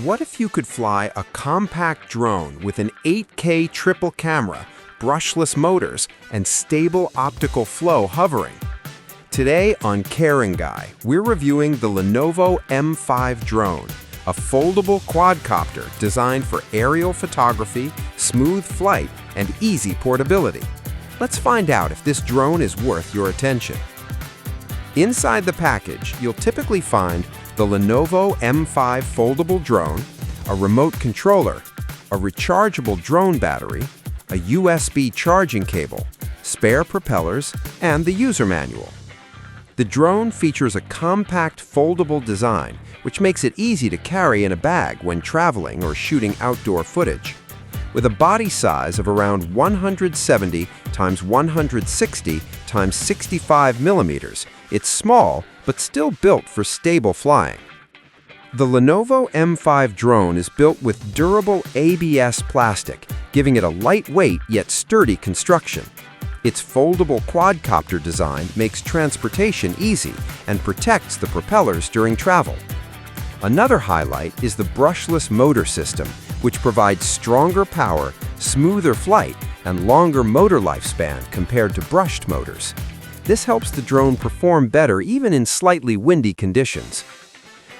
What if you could fly a compact drone with an 8K triple camera, brushless motors, and stable optical flow hovering? Today on Caring Guy, we're reviewing the Lenovo M5 Drone, a foldable quadcopter designed for aerial photography, smooth flight, and easy portability. Let's find out if this drone is worth your attention. Inside the package, you'll typically find the Lenovo M5 foldable drone, a remote controller, a rechargeable drone battery, a USB charging cable, spare propellers, and the user manual. The drone features a compact foldable design, which makes it easy to carry in a bag when traveling or shooting outdoor footage. With a body size of around 170 x 160 x 65 millimeters, it's small but still built for stable flying. The Lenovo M5 Drone is built with durable ABS plastic, giving it a lightweight yet sturdy construction. Its foldable quadcopter design makes transportation easy and protects the propellers during travel. Another highlight is the brushless motor system, which provides stronger power, smoother flight, and longer motor lifespan compared to brushed motors. This helps the drone perform better even in slightly windy conditions.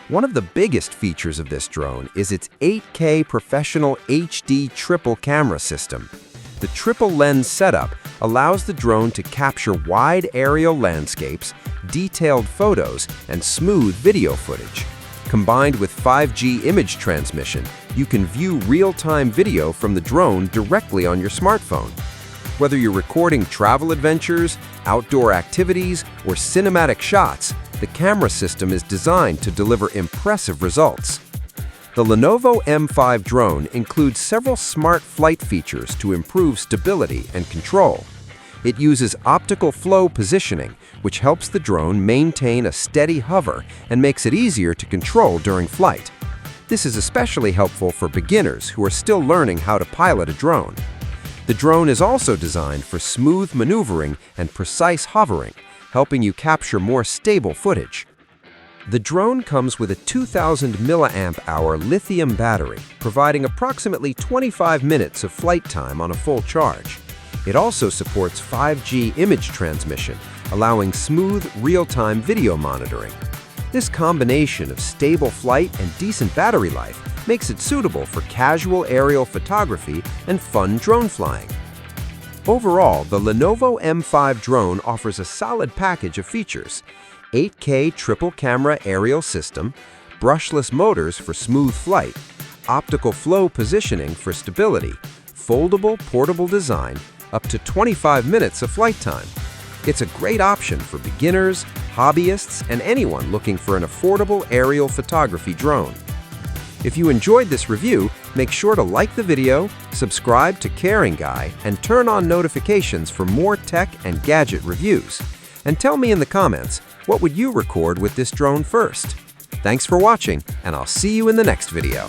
One of the biggest features of this drone is its 8K professional HD triple camera system. The triple lens setup allows the drone to capture wide aerial landscapes, detailed photos, and smooth video footage. Combined with 5G image transmission, you can view real-time video from the drone directly on your smartphone. Whether you're recording travel adventures, outdoor activities, or cinematic shots, the camera system is designed to deliver impressive results. The Lenovo M5 Drone includes several smart flight features to improve stability and control. It uses optical flow positioning, which helps the drone maintain a steady hover and makes it easier to control during flight. This is especially helpful for beginners who are still learning how to pilot a drone. The drone is also designed for smooth maneuvering and precise hovering, helping you capture more stable footage. The drone comes with a 2000 mAh lithium battery, providing approximately 25 minutes of flight time on a full charge. It also supports 5G image transmission, allowing smooth, real-time video monitoring. This combination of stable flight and decent battery life makes it suitable for casual aerial photography and fun drone flying. Overall, the Lenovo M5 Drone offers a solid package of features: 8K triple camera aerial system, brushless motors for smooth flight, optical flow positioning for stability, foldable portable design, up to 25 minutes of flight time. It's a great option for beginners, hobbyists, and anyone looking for an affordable aerial photography drone. If you enjoyed this review, make sure to like the video, subscribe to Caring Guy, and turn on notifications for more tech and gadget reviews. And tell me in the comments, what would you record with this drone first? Thanks for watching, and I'll see you in the next video.